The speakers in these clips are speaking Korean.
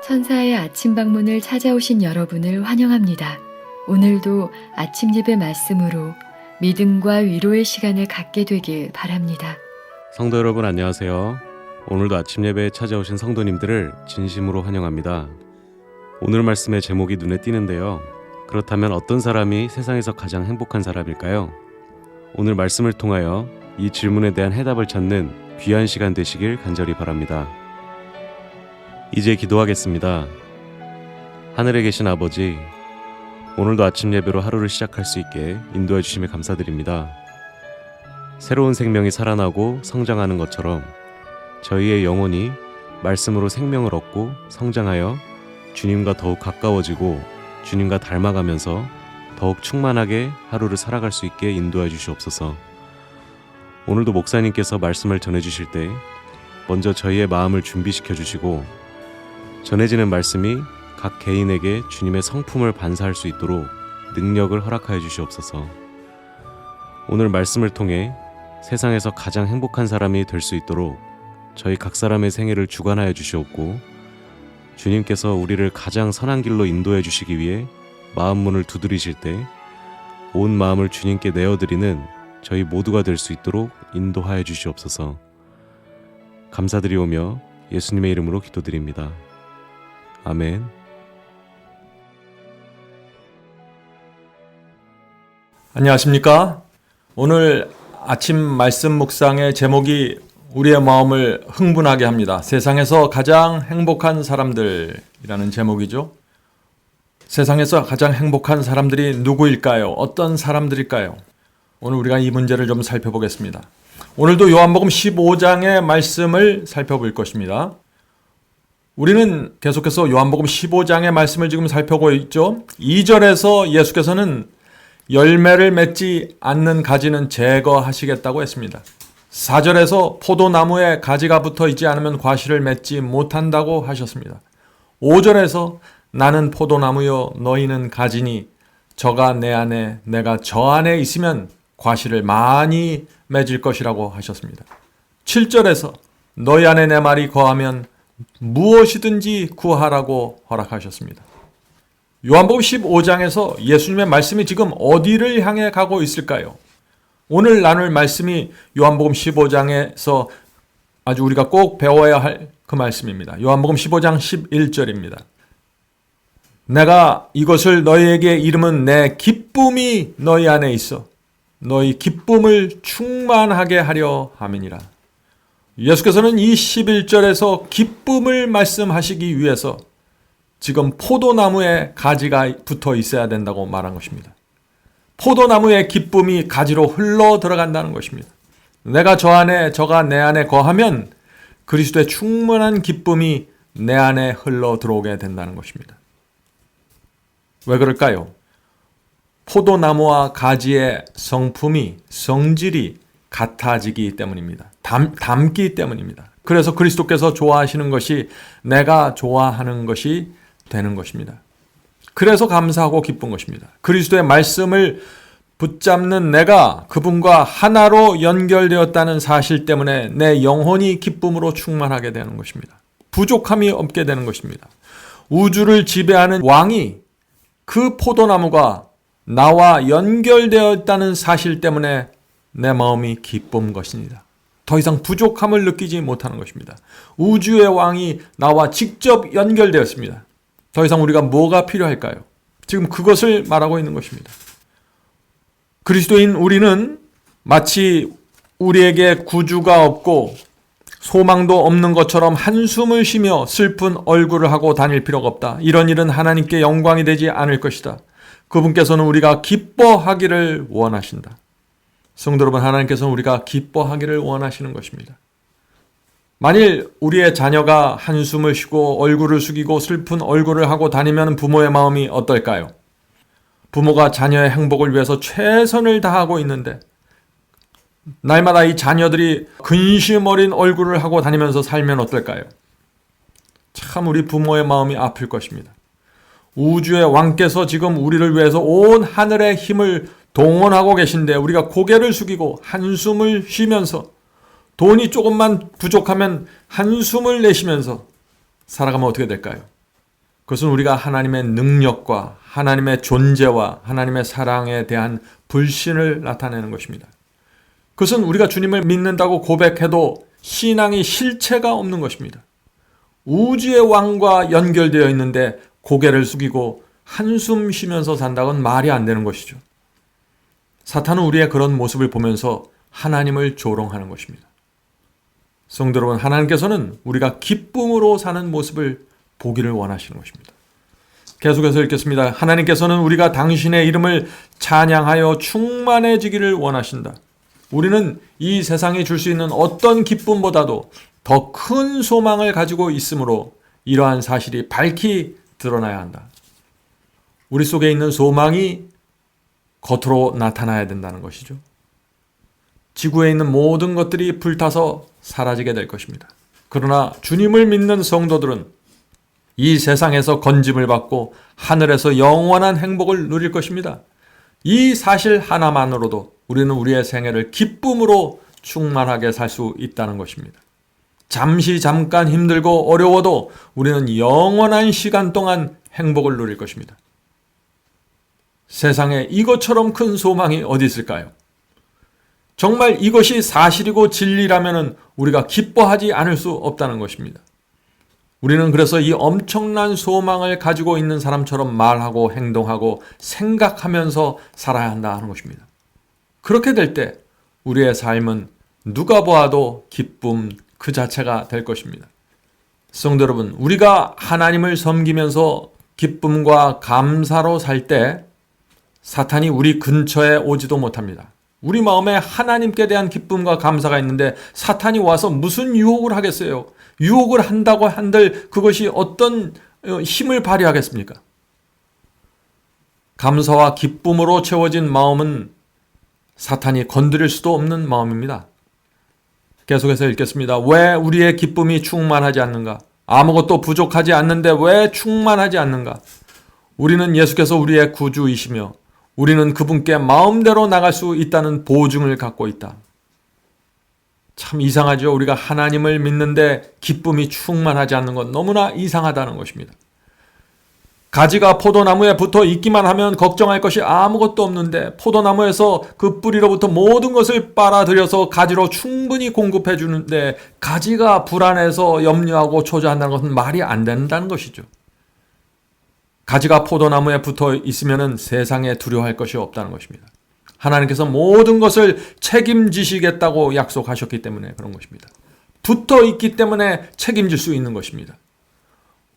천사의 아침 방문을 찾아오신 여러분을 환영합니다. 오늘도 아침 예배 말씀으로 믿음과 위로의 시간을 갖게 되길 바랍니다. 성도 여러분 안녕하세요. 오늘도 아침 예배에 찾아오신 성도님들을 진심으로 환영합니다. 오늘 말씀의 제목이 눈에 띄는데요. 그렇다면 어떤 사람이 세상에서 가장 행복한 사람일까요? 오늘 말씀을 통하여 이 질문에 대한 해답을 찾는 귀한 시간 되시길 간절히 바랍니다. 이제 기도하겠습니다. 하늘에 계신 아버지, 오늘도 아침 예배로 하루를 시작할 수 있게 인도해 주심에 감사드립니다. 새로운 생명이 살아나고 성장하는 것처럼 저희의 영혼이 말씀으로 생명을 얻고 성장하여 주님과 더욱 가까워지고 주님과 닮아가면서 더욱 충만하게 하루를 살아갈 수 있게 인도해 주시옵소서. 오늘도 목사님께서 말씀을 전해 주실 때 먼저 저희의 마음을 준비시켜 주시고 전해지는 말씀이 각 개인에게 주님의 성품을 반사할 수 있도록 능력을 허락하여 주시옵소서. 오늘 말씀을 통해 세상에서 가장 행복한 사람이 될 수 있도록 저희 각 사람의 생애를 주관하여 주시옵고 주님께서 우리를 가장 선한 길로 인도해 주시기 위해 마음 문을 두드리실 때 온 마음을 주님께 내어드리는 저희 모두가 될 수 있도록 인도하여 주시옵소서. 감사드리오며 예수님의 이름으로 기도드립니다. 아멘. 안녕하십니까? 오늘 아침 말씀 묵상의 제목이 우리의 마음을 흥분하게 합니다. 세상에서 가장 행복한 사람들이라는 제목이죠. 세상에서 가장 행복한 사람들이 누구일까요? 어떤 사람들일까요? 오늘 우리가 이 문제를 좀 살펴보겠습니다. 오늘도 요한복음 15장의 말씀을 살펴볼 것입니다. 우리는 계속해서 요한복음 15장의 말씀을 지금 살펴보고 있죠. 2절에서 예수께서는 열매를 맺지 않는 가지는 제거하시겠다고 했습니다. 4절에서 포도나무에 가지가 붙어 있지 않으면 과실을 맺지 못한다고 하셨습니다. 5절에서 나는 포도나무요 너희는 가지니 저가 내 안에 내가 저 안에 있으면 과실을 많이 맺을 것이라고 하셨습니다. 7절에서 너희 안에 내 말이 거하면 무엇이든지 구하라고 허락하셨습니다. 요한복음 15장에서 예수님의 말씀이 지금 어디를 향해 가고 있을까요? 오늘 나눌 말씀이 요한복음 15장에서 아주 우리가 꼭 배워야 할 그 말씀입니다. 요한복음 15장 11절입니다. 내가 이것을 너희에게 이름은 내 기쁨이 너희 안에 있어 너희 기쁨을 충만하게 하려 함이니라. 예수께서는 이 11절에서 기쁨을 말씀하시기 위해서 지금 포도나무에 가지가 붙어 있어야 된다고 말한 것입니다. 포도나무의 기쁨이 가지로 흘러 들어간다는 것입니다. 내가 저 안에 저가 내 안에 거하면 그리스도의 충만한 기쁨이 내 안에 흘러 들어오게 된다는 것입니다. 왜 그럴까요? 포도나무와 가지의 성품이 성질이 같아지기 때문입니다. 닮기 때문입니다. 그래서 그리스도께서 좋아하시는 것이 내가 좋아하는 것이 되는 것입니다. 그래서 감사하고 기쁜 것입니다. 그리스도의 말씀을 붙잡는 내가 그분과 하나로 연결되었다는 사실 때문에 내 영혼이 기쁨으로 충만하게 되는 것입니다. 부족함이 없게 되는 것입니다. 우주를 지배하는 왕이 그 포도나무가 나와 연결되어 있다는 사실 때문에 내 마음이 기쁜 것입니다. 더 이상 부족함을 느끼지 못하는 것입니다. 우주의 왕이 나와 직접 연결되었습니다. 더 이상 우리가 뭐가 필요할까요? 지금 그것을 말하고 있는 것입니다. 그리스도인 우리는 마치 우리에게 구주가 없고 소망도 없는 것처럼 한숨을 쉬며 슬픈 얼굴을 하고 다닐 필요가 없다. 이런 일은 하나님께 영광이 되지 않을 것이다. 그분께서는 우리가 기뻐하기를 원하신다. 성도 여러분, 하나님께서는 우리가 기뻐하기를 원하시는 것입니다. 만일 우리의 자녀가 한숨을 쉬고 얼굴을 숙이고 슬픈 얼굴을 하고 다니면 부모의 마음이 어떨까요? 부모가 자녀의 행복을 위해서 최선을 다하고 있는데 날마다 이 자녀들이 근심 어린 얼굴을 하고 다니면서 살면 어떨까요? 참 우리 부모의 마음이 아플 것입니다. 우주의 왕께서 지금 우리를 위해서 온 하늘의 힘을 동원하고 계신데 우리가 고개를 숙이고 한숨을 쉬면서 돈이 조금만 부족하면 한숨을 내쉬면서 살아가면 어떻게 될까요? 그것은 우리가 하나님의 능력과 하나님의 존재와 하나님의 사랑에 대한 불신을 나타내는 것입니다. 그것은 우리가 주님을 믿는다고 고백해도 신앙이 실체가 없는 것입니다. 우주의 왕과 연결되어 있는데 고개를 숙이고 한숨 쉬면서 산다곤 말이 안 되는 것이죠. 사탄은 우리의 그런 모습을 보면서 하나님을 조롱하는 것입니다. 성도 여러분, 하나님께서는 우리가 기쁨으로 사는 모습을 보기를 원하시는 것입니다. 계속해서 읽겠습니다. 하나님께서는 우리가 당신의 이름을 찬양하여 충만해지기를 원하신다. 우리는 이 세상이 줄 수 있는 어떤 기쁨보다도 더 큰 소망을 가지고 있으므로 이러한 사실이 밝히 드러나야 한다. 우리 속에 있는 소망이 겉으로 나타나야 된다는 것이죠. 지구에 있는 모든 것들이 불타서 사라지게 될 것입니다. 그러나 주님을 믿는 성도들은 이 세상에서 건짐을 받고 하늘에서 영원한 행복을 누릴 것입니다. 이 사실 하나만으로도 우리는 우리의 생애를 기쁨으로 충만하게 살 수 있다는 것입니다. 잠깐 힘들고 어려워도 우리는 영원한 시간 동안 행복을 누릴 것입니다. 세상에 이것처럼 큰 소망이 어디 있을까요? 정말 이것이 사실이고 진리라면 우리가 기뻐하지 않을 수 없다는 것입니다. 우리는 그래서 이 엄청난 소망을 가지고 있는 사람처럼 말하고 행동하고 생각하면서 살아야 한다 하는 것입니다. 그렇게 될 때 우리의 삶은 누가 보아도 기쁨 그 자체가 될 것입니다. 성도 여러분, 우리가 하나님을 섬기면서 기쁨과 감사로 살 때 사탄이 우리 근처에 오지도 못합니다. 우리 마음에 하나님께 대한 기쁨과 감사가 있는데 사탄이 와서 무슨 유혹을 하겠어요? 유혹을 한다고 한들 그것이 어떤 힘을 발휘하겠습니까? 감사와 기쁨으로 채워진 마음은 사탄이 건드릴 수도 없는 마음입니다. 계속해서 읽겠습니다. 왜 우리의 기쁨이 충만하지 않는가? 아무것도 부족하지 않는데 왜 충만하지 않는가? 우리는 예수께서 우리의 구주이시며 우리는 그분께 마음대로 나갈 수 있다는 보증을 갖고 있다. 참 이상하죠. 우리가 하나님을 믿는데 기쁨이 충만하지 않는 건 너무나 이상하다는 것입니다. 가지가 포도나무에 붙어 있기만 하면 걱정할 것이 아무것도 없는데 포도나무에서 그 뿌리로부터 모든 것을 빨아들여서 가지로 충분히 공급해 주는데 가지가 불안해서 염려하고 초조한다는 것은 말이 안 된다는 것이죠. 가지가 포도나무에 붙어 있으면 세상에 두려워할 것이 없다는 것입니다. 하나님께서 모든 것을 책임지시겠다고 약속하셨기 때문에 그런 것입니다. 붙어 있기 때문에 책임질 수 있는 것입니다.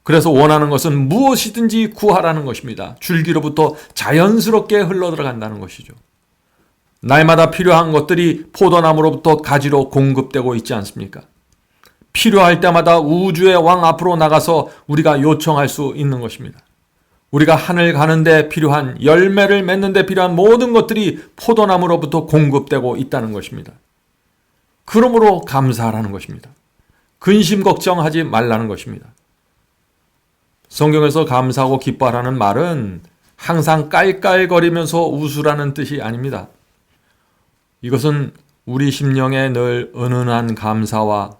그래서 원하는 것은 무엇이든지 구하라는 것입니다. 줄기로부터 자연스럽게 흘러들어간다는 것이죠. 날마다 필요한 것들이 포도나무로부터 가지로 공급되고 있지 않습니까? 필요할 때마다 우주의 왕 앞으로 나가서 우리가 요청할 수 있는 것입니다. 우리가 하늘 가는데 필요한 열매를 맺는데 필요한 모든 것들이 포도나무로부터 공급되고 있다는 것입니다. 그러므로 감사하라는 것입니다. 근심 걱정하지 말라는 것입니다. 성경에서 감사하고 기뻐하라는 말은 항상 깔깔거리면서 웃으라는 뜻이 아닙니다. 이것은 우리 심령에 늘 은은한 감사와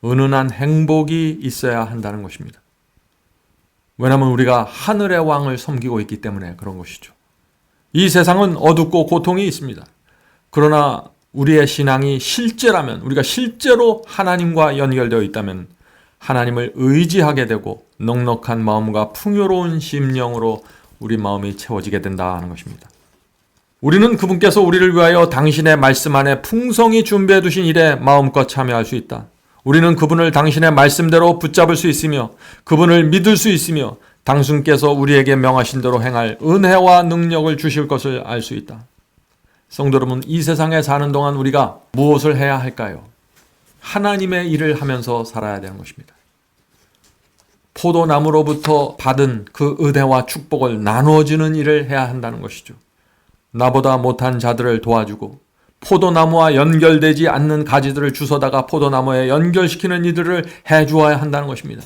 은은한 행복이 있어야 한다는 것입니다. 왜냐하면 우리가 하늘의 왕을 섬기고 있기 때문에 그런 것이죠. 이 세상은 어둡고 고통이 있습니다. 그러나 우리의 신앙이 실제라면, 우리가 실제로 하나님과 연결되어 있다면 하나님을 의지하게 되고 넉넉한 마음과 풍요로운 심령으로 우리 마음이 채워지게 된다 하는 것입니다. 우리는 그분께서 우리를 위하여 당신의 말씀 안에 풍성히 준비해 두신 일에 마음껏 참여할 수 있다. 우리는 그분을 당신의 말씀대로 붙잡을 수 있으며 그분을 믿을 수 있으며 당신께서 우리에게 명하신 대로 행할 은혜와 능력을 주실 것을 알 수 있다. 성도 여러분, 이 세상에 사는 동안 우리가 무엇을 해야 할까요? 하나님의 일을 하면서 살아야 되는 것입니다. 포도나무로부터 받은 그 은혜와 축복을 나누어주는 일을 해야 한다는 것이죠. 나보다 못한 자들을 도와주고 포도나무와 연결되지 않는 가지들을 주워다가 포도나무에 연결시키는 이들을 해주어야 한다는 것입니다.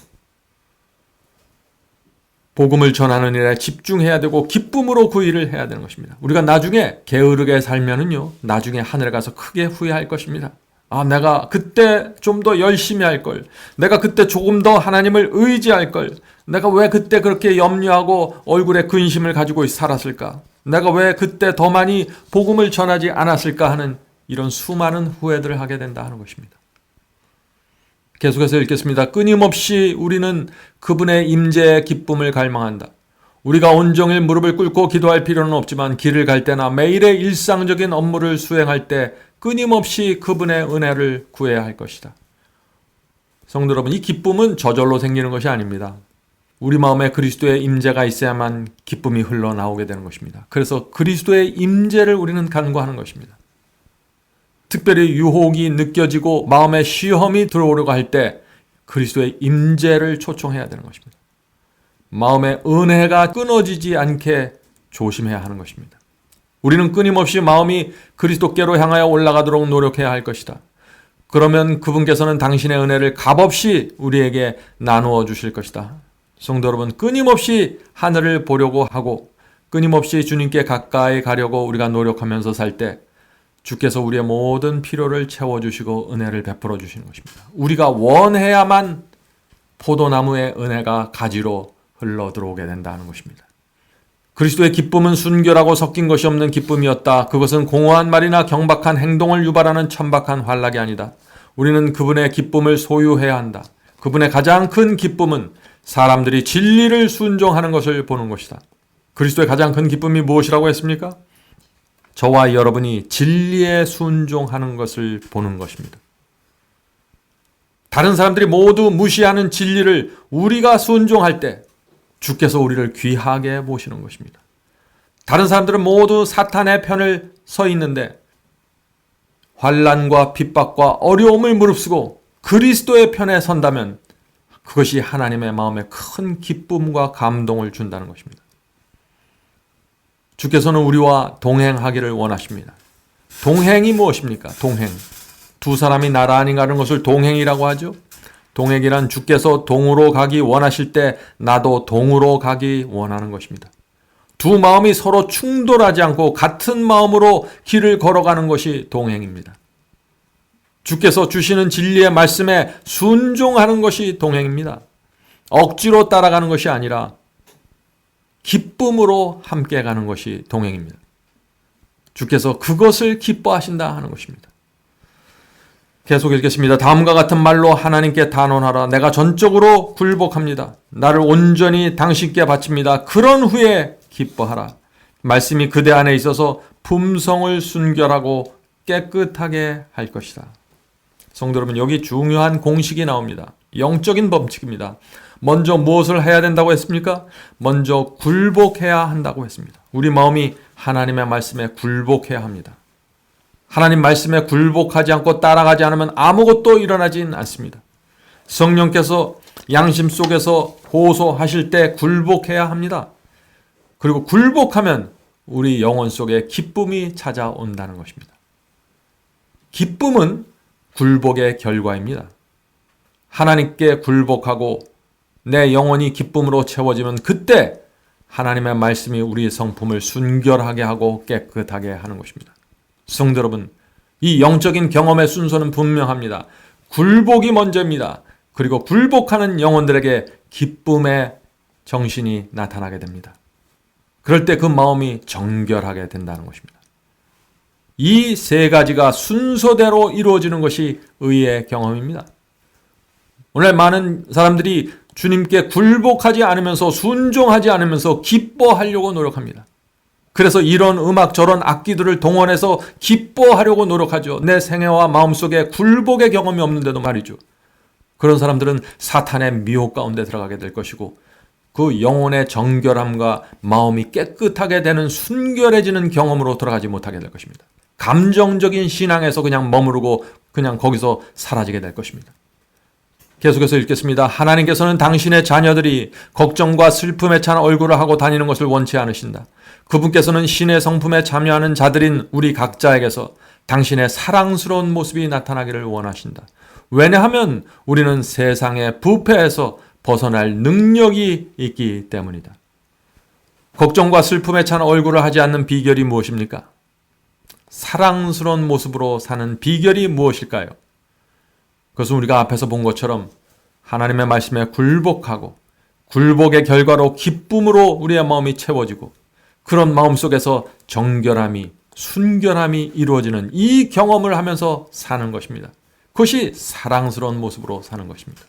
복음을 전하는 일에 집중해야 되고 기쁨으로 그 일을 해야 되는 것입니다. 우리가 나중에 게으르게 살면은요, 나중에 하늘에 가서 크게 후회할 것입니다. 내가 그때 좀 더 열심히 할 걸. 내가 그때 조금 더 하나님을 의지할 걸. 내가 왜 그때 그렇게 염려하고 얼굴에 근심을 가지고 살았을까? 내가 왜 그때 더 많이 복음을 전하지 않았을까 하는 이런 수많은 후회들을 하게 된다 하는 것입니다. 계속해서 읽겠습니다. 끊임없이 우리는 그분의 임재의 기쁨을 갈망한다. 우리가 온종일 무릎을 꿇고 기도할 필요는 없지만 길을 갈 때나 매일의 일상적인 업무를 수행할 때 끊임없이 그분의 은혜를 구해야 할 것이다. 성도 여러분, 이 기쁨은 저절로 생기는 것이 아닙니다. 우리 마음에 그리스도의 임재가 있어야만 기쁨이 흘러나오게 되는 것입니다. 그래서 그리스도의 임재를 우리는 간구하는 것입니다. 특별히 유혹이 느껴지고 마음에 시험이 들어오려고 할 때 그리스도의 임재를 초청해야 되는 것입니다. 마음의 은혜가 끊어지지 않게 조심해야 하는 것입니다. 우리는 끊임없이 마음이 그리스도께로 향하여 올라가도록 노력해야 할 것이다. 그러면 그분께서는 당신의 은혜를 값없이 우리에게 나누어 주실 것이다. 성도 여러분, 끊임없이 하늘을 보려고 하고 끊임없이 주님께 가까이 가려고 우리가 노력하면서 살 때 주께서 우리의 모든 필요를 채워주시고 은혜를 베풀어 주시는 것입니다. 우리가 원해야만 포도나무의 은혜가 가지로 흘러 들어오게 된다는 것입니다. 그리스도의 기쁨은 순결하고 섞인 것이 없는 기쁨이었다. 그것은 공허한 말이나 경박한 행동을 유발하는 천박한 환락이 아니다. 우리는 그분의 기쁨을 소유해야 한다. 그분의 가장 큰 기쁨은 사람들이 진리를 순종하는 것을 보는 것이다. 그리스도의 가장 큰 기쁨이 무엇이라고 했습니까? 저와 여러분이 진리에 순종하는 것을 보는 것입니다. 다른 사람들이 모두 무시하는 진리를 우리가 순종할 때 주께서 우리를 귀하게 보시는 것입니다. 다른 사람들은 모두 사탄의 편을 서 있는데 환난과 핍박과 어려움을 무릅쓰고 그리스도의 편에 선다면 그것이 하나님의 마음에 큰 기쁨과 감동을 준다는 것입니다. 주께서는 우리와 동행하기를 원하십니다. 동행이 무엇입니까? 동행. 두 사람이 나란히 가는 것을 동행이라고 하죠. 동행이란 주께서 동으로 가기 원하실 때 나도 동으로 가기 원하는 것입니다. 두 마음이 서로 충돌하지 않고 같은 마음으로 길을 걸어가는 것이 동행입니다. 주께서 주시는 진리의 말씀에 순종하는 것이 동행입니다. 억지로 따라가는 것이 아니라 기쁨으로 함께 가는 것이 동행입니다. 주께서 그것을 기뻐하신다 하는 것입니다. 계속 읽겠습니다. 다음과 같은 말로 하나님께 단언하라. 내가 전적으로 굴복합니다. 나를 온전히 당신께 바칩니다. 그런 후에 기뻐하라. 말씀이 그대 안에 있어서 품성을 순결하고 깨끗하게 할 것이다. 성도 여러분, 여기 중요한 공식이 나옵니다. 영적인 법칙입니다. 먼저 무엇을 해야 된다고 했습니까? 먼저 굴복해야 한다고 했습니다. 우리 마음이 하나님의 말씀에 굴복해야 합니다. 하나님 말씀에 굴복하지 않고 따라가지 않으면 아무것도 일어나진 않습니다. 성령께서 양심 속에서 호소하실 때 굴복해야 합니다. 그리고 굴복하면 우리 영혼 속에 기쁨이 찾아온다는 것입니다. 기쁨은 굴복의 결과입니다. 하나님께 굴복하고 내 영혼이 기쁨으로 채워지면 그때 하나님의 말씀이 우리 성품을 순결하게 하고 깨끗하게 하는 것입니다. 성도 여러분, 이 영적인 경험의 순서는 분명합니다. 굴복이 먼저입니다. 그리고 굴복하는 영혼들에게 기쁨의 정신이 나타나게 됩니다. 그럴 때 그 마음이 정결하게 된다는 것입니다. 이 세 가지가 순서대로 이루어지는 것이 의의 경험입니다. 오늘 많은 사람들이 주님께 굴복하지 않으면서 순종하지 않으면서 기뻐하려고 노력합니다. 그래서 이런 음악 저런 악기들을 동원해서 기뻐하려고 노력하죠. 내 생애와 마음속에 굴복의 경험이 없는데도 말이죠. 그런 사람들은 사탄의 미혹 가운데 들어가게 될 것이고 그 영혼의 정결함과 마음이 깨끗하게 되는 순결해지는 경험으로 들어가지 못하게 될 것입니다. 감정적인 신앙에서 그냥 머무르고 그냥 거기서 사라지게 될 것입니다. 계속해서 읽겠습니다. 하나님께서는 당신의 자녀들이 걱정과 슬픔에 찬 얼굴을 하고 다니는 것을 원치 않으신다. 그분께서는 신의 성품에 참여하는 자들인 우리 각자에게서 당신의 사랑스러운 모습이 나타나기를 원하신다. 왜냐하면 우리는 세상의 부패에서 벗어날 능력이 있기 때문이다. 걱정과 슬픔에 찬 얼굴을 하지 않는 비결이 무엇입니까? 사랑스러운 모습으로 사는 비결이 무엇일까요? 그것은 우리가 앞에서 본 것처럼 하나님의 말씀에 굴복하고 굴복의 결과로 기쁨으로 우리의 마음이 채워지고 그런 마음 속에서 정결함이, 순결함이 이루어지는 이 경험을 하면서 사는 것입니다. 그것이 사랑스러운 모습으로 사는 것입니다.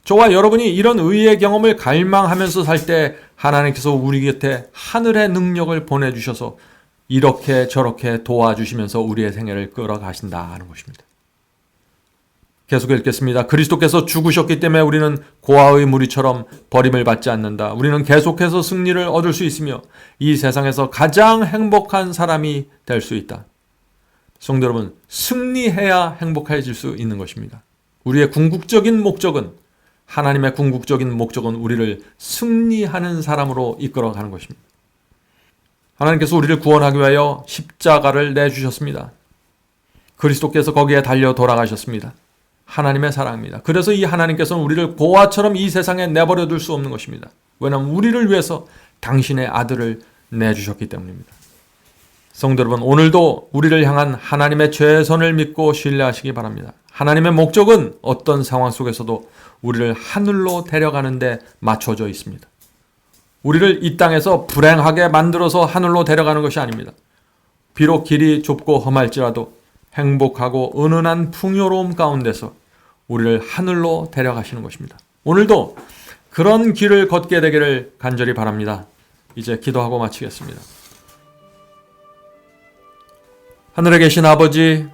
저와 여러분이 이런 의의 경험을 갈망하면서 살 때 하나님께서 우리 곁에 하늘의 능력을 보내주셔서 이렇게 저렇게 도와주시면서 우리의 생애를 끌어가신다는 것입니다. 계속 읽겠습니다. 그리스도께서 죽으셨기 때문에 우리는 고아의 무리처럼 버림을 받지 않는다. 우리는 계속해서 승리를 얻을 수 있으며 이 세상에서 가장 행복한 사람이 될 수 있다. 성도 여러분, 승리해야 행복해질 수 있는 것입니다. 우리의 궁극적인 목적은, 하나님의 궁극적인 목적은 우리를 승리하는 사람으로 이끌어가는 것입니다. 하나님께서 우리를 구원하기 위하여 십자가를 내주셨습니다. 그리스도께서 거기에 달려 돌아가셨습니다. 하나님의 사랑입니다. 그래서 이 하나님께서는 우리를 고아처럼 이 세상에 내버려 둘 수 없는 것입니다. 왜냐하면 우리를 위해서 당신의 아들을 내주셨기 때문입니다. 성도 여러분, 오늘도 우리를 향한 하나님의 최선을 믿고 신뢰하시기 바랍니다. 하나님의 목적은 어떤 상황 속에서도 우리를 하늘로 데려가는 데 맞춰져 있습니다. 우리를 이 땅에서 불행하게 만들어서 하늘로 데려가는 것이 아닙니다. 비록 길이 좁고 험할지라도 행복하고 은은한 풍요로움 가운데서 우리를 하늘로 데려가시는 것입니다. 오늘도 그런 길을 걷게 되기를 간절히 바랍니다. 이제 기도하고 마치겠습니다. 하늘에 계신 아버지,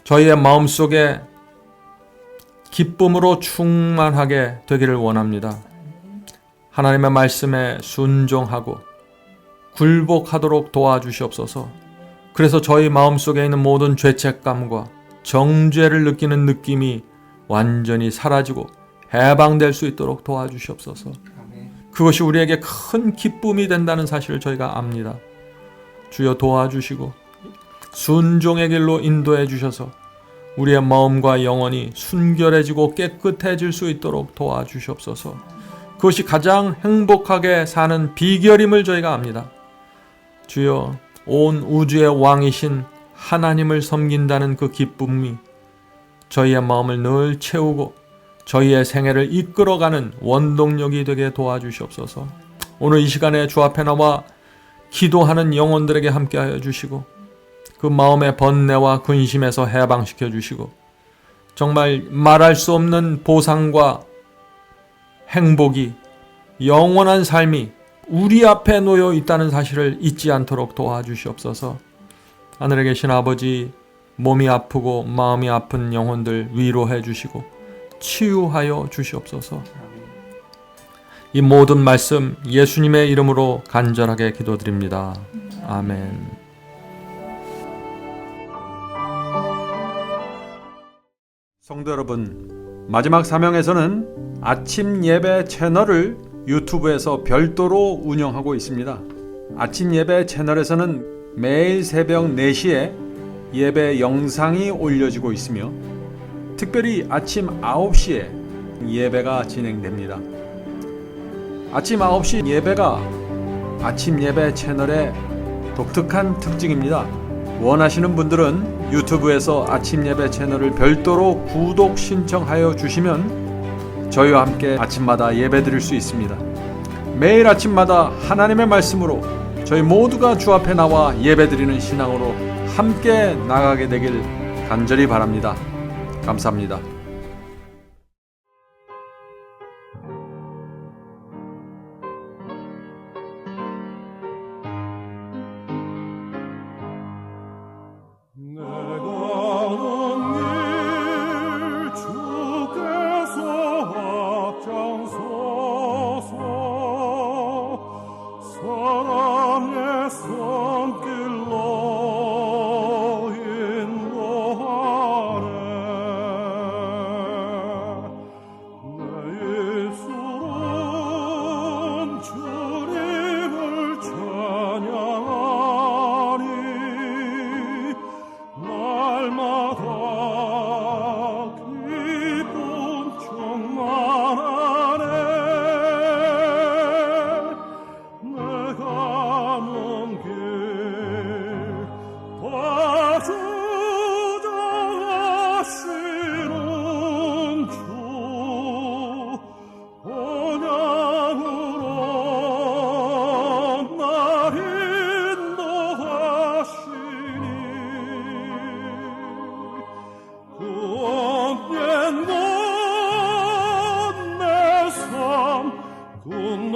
저희의 마음속에 기쁨으로 충만하게 되기를 원합니다. 하나님의 말씀에 순종하고 굴복하도록 도와주시옵소서. 그래서 저희 마음속에 있는 모든 죄책감과 정죄를 느끼는 느낌이 완전히 사라지고 해방될 수 있도록 도와주시옵소서. 그것이 우리에게 큰 기쁨이 된다는 사실을 저희가 압니다. 주여 도와주시고 순종의 길로 인도해 주셔서 우리의 마음과 영혼이 순결해지고 깨끗해질 수 있도록 도와주시옵소서. 그것이 가장 행복하게 사는 비결임을 저희가 압니다. 주여, 온 우주의 왕이신 하나님을 섬긴다는 그 기쁨이 저희의 마음을 늘 채우고 저희의 생애를 이끌어가는 원동력이 되게 도와주시옵소서. 오늘 이 시간에 주 앞에 나와 기도하는 영혼들에게 함께하여 주시고 그 마음의 번뇌와 근심에서 해방시켜 주시고 정말 말할 수 없는 보상과 행복이, 영원한 삶이 우리 앞에 놓여 있다는 사실을 잊지 않도록 도와주시옵소서. 하늘에 계신 아버지, 몸이 아프고 마음이 아픈 영혼들 위로해 주시고 치유하여 주시옵소서. 이 모든 말씀 예수님의 이름으로 간절하게 기도드립니다. 아멘. 성도 여러분, 마지막 사명에서는 아침 예배 채널을 유튜브에서 별도로 운영하고 있습니다. 아침 예배 채널에서는 매일 새벽 4시에 예배 영상이 올려지고 있으며 특별히 아침 9시에 예배가 진행됩니다. 아침 9시 예배가 아침 예배 채널의 독특한 특징입니다. 원하시는 분들은 유튜브에서 아침 예배 채널을 별도로 구독 신청하여 주시면 저희와 함께 아침마다 예배 드릴 수 있습니다. 매일 아침마다 하나님의 말씀으로 저희 모두가 주 앞에 나와 예배 드리는 신앙으로 함께 나가게 되길 간절히 바랍니다. 감사합니다. 손길로 '내 con